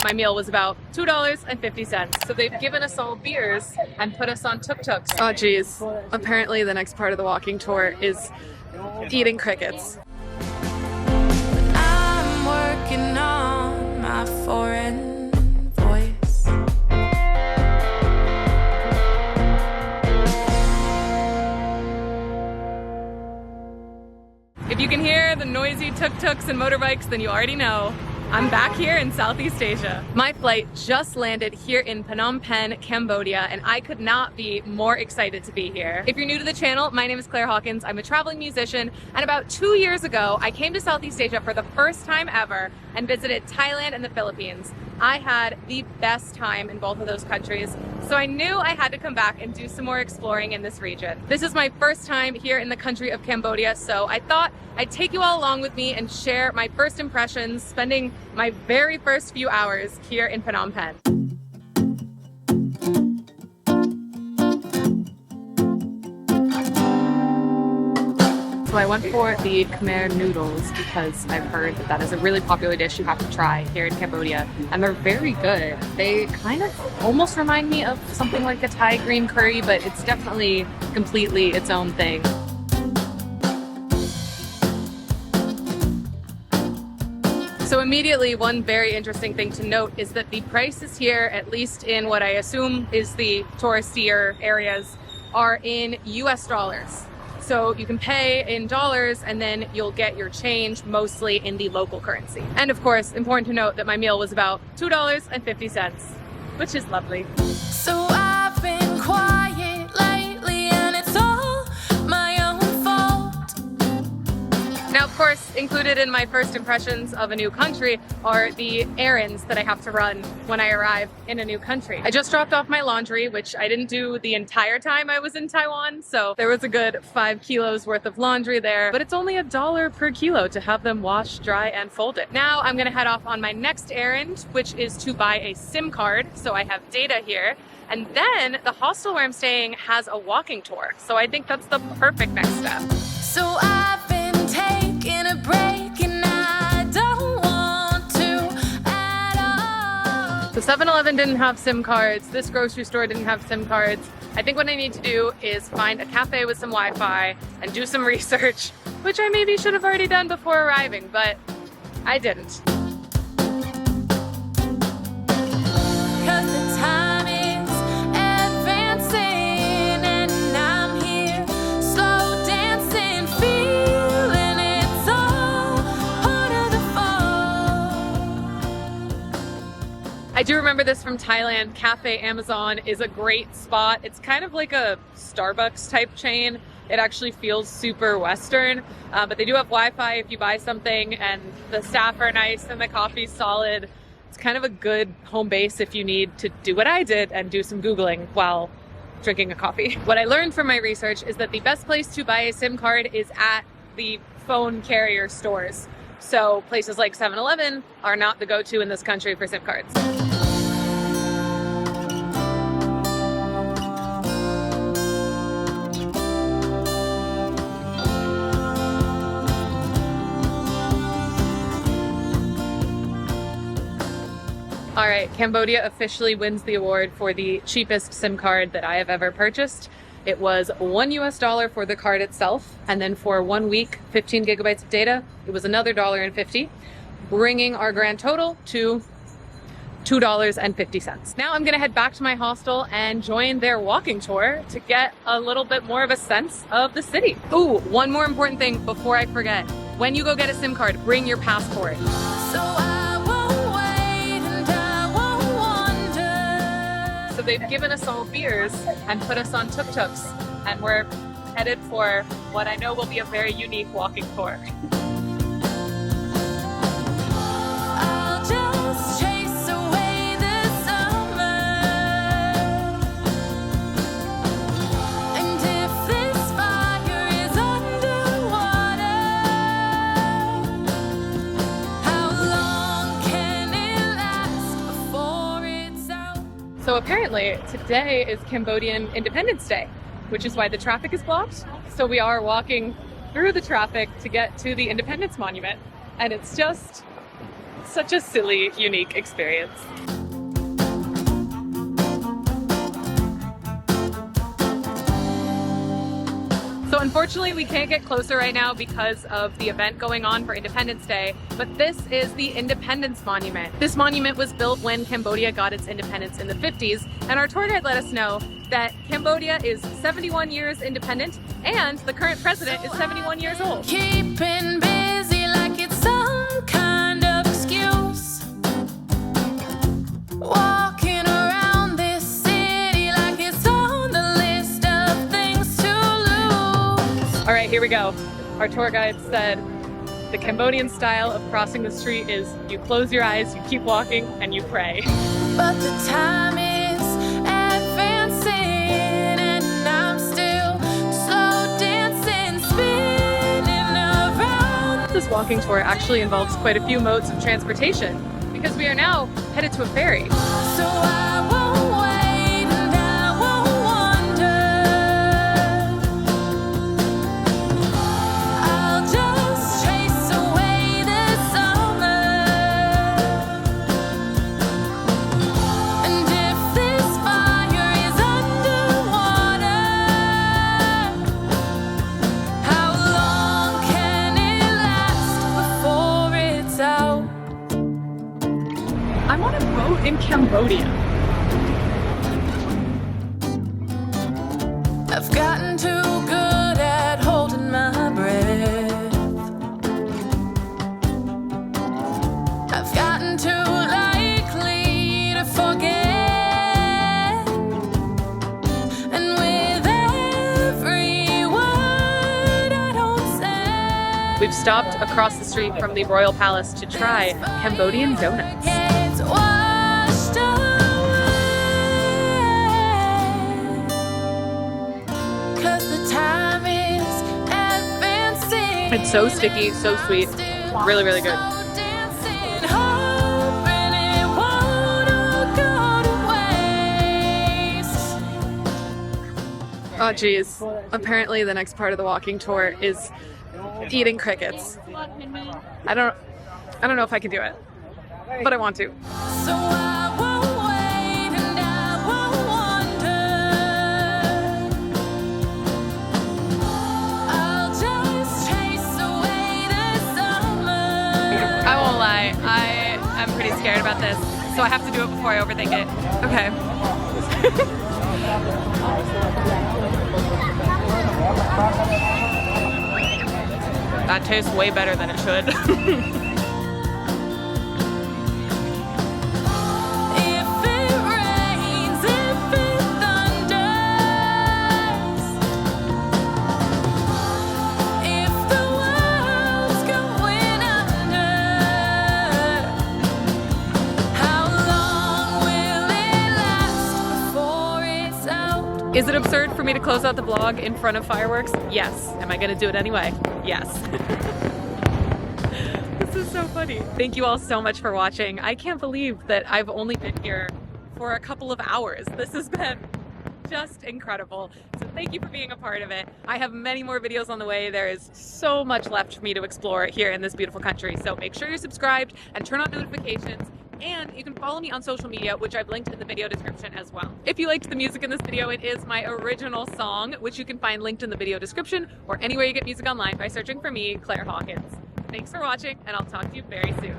My meal was about $2.50. So they've given us all beers and put us on tuk-tuks. Oh geez, apparently the next part of the walking tour is eating crickets. I'm working on my foreign voice. If you can hear the noisy tuk-tuks and motorbikes, then you already know I'm back here in Southeast Asia. My flight just landed here in Phnom Penh, Cambodia, and I could not be more excited to be here. If you're new to the channel, my name is Hawkins. I'm a traveling musician, and about 2 years ago, I came to Southeast Asia for the first time ever and visited Thailand and the Philippines. I had the best time in both of those countries, so I knew I had to come back and do some more exploring in this region. This is my first time here in the country of Cambodia, so I thought I'd take you all along with me and share my first impressions, spending my very first few hours here in Phnom Penh. So I went for the Khmer noodles because I've heard that that is a really popular dish you have to try here in Cambodia, and they're very good. They kind of almost remind me of something like a Thai green curry, but it's definitely completely its own thing. So immediately, one very interesting thing to note is that the prices here, at least in what I assume is the touristier areas, are in US dollars. So you can pay in dollars and then you'll get your change mostly in the local currency. And of course, important to note that my meal was about $2.50, which is lovely. So I've been quiet lately and it's all my own fault. Now, of course, included in my first impressions of a new country are the errands that I have to run when I arrive in a new country. I just dropped off my laundry, which I didn't do the entire time I was in Taiwan, so there was a good 5 kilos worth of laundry there, but it's only $1 per kilo to have them wash, dry, and fold it. Now I'm gonna head off on my next errand, which is to buy a SIM card, so I have data here. And then the hostel where I'm staying has a walking tour, so I think that's the perfect next step. So I've been taking a break and I don't want to at all. So 7-Eleven didn't have SIM cards, this grocery store didn't have SIM cards. I think what I need to do is find a cafe with some Wi-Fi and do some research, which I maybe should have already done before arriving, but I didn't. 'Cause the time is advancing and I'm here slow dancing, feeling it's all part of the fall. I do remember this from Thailand. Cafe Amazon is a great spot. It's kind of like a Starbucks type chain. It actually feels super Western, but they do have Wi-Fi if you buy something, and the staff are nice and the coffee's solid. It's kind of a good home base if you need to do what I did and do some Googling while drinking a coffee. What I learned from my research is that the best place to buy a SIM card is at the phone carrier stores. So places like 7-Eleven are not the go-to in this country for SIM cards. All right, Cambodia officially wins the award for the cheapest SIM card that I have ever purchased. It was $1 US for the card itself, and then for 1 week, 15 gigabytes of data, it was another $1.50, bringing our grand total to $2.50. Now I'm gonna head back to my hostel and join their walking tour to get a little bit more of a sense of the city. Ooh, one more important thing before I forget. When you go get a SIM card, bring your passport. So I won't wait and I won't wonder. So they've given us all beers and put us on tuk-tuks, and we're headed for what I know will be a very unique walking tour. I'll just chase away the summer. And if this fire is underwater, how long can it last before it's out? So apparently today is Cambodian Independence Day, which is why the traffic is blocked. So we are walking through the traffic to get to the Independence Monument, and it's just Such a silly, unique experience. So unfortunately, we can't get closer right now because of the event going on for Independence Day, but this is the Independence Monument. This monument was built when Cambodia got its independence in the 50s, and our tour guide let us know that Cambodia is 71 years independent, and the current president is 71 years old. Keeping busy like it's some kind of excuse. Walking around this city like it's on the list of things to lose. All right, here we go. Our tour guide said the Cambodian style of crossing the street is you close your eyes, you keep walking, and you pray. But the time is advancing, and I'm still slow dancing, spinning around. This walking tour actually involves quite a few modes of transportation because we are now headed to a ferry. So I won't wait and I won't wonder. I'll just chase away the summer. And if this fire is underwater, how long can it last before it's out? I'm on a boat in Cambodia. I've gotten too good at holding my breath. I've gotten too likely to forget. And with every word I don't say, We've stopped across the street from the Royal Palace to try Cambodian donuts. it's washed away. 'Cause the time is advancing. It's so sticky, so sweet, really, really good. Dancing, hoping it won't all go to waste. Oh geez. Apparently the next part of the walking tour is eating crickets. I don't know if I can do it, but I want to. So I won't wait and I won't wonder. I'll just chase away the summer. I won't lie, I am pretty scared about this, so I have to do it before I overthink it. Okay. That tastes way better than it should. If it rains, if it thunders, if the world's going under, how long will it last before it's out? Is it absurd for me to close out the vlog in front of fireworks? Yes. Am I gonna do it anyway? Yes. This is so funny. Thank you all so much for watching. I can't believe that I've only been here for a couple of hours. This has been just incredible. So thank you for being a part of it. I have many more videos on the way. There is so much left for me to explore here in this beautiful country. So make sure you're subscribed and turn on notifications. And you can follow me on social media, which I've linked in the video description as well. If you liked the music in this video, it is my original song, which you can find linked in the video description or anywhere you get music online by searching for me, Claire Hawkins. Thanks for watching, and I'll talk to you very soon.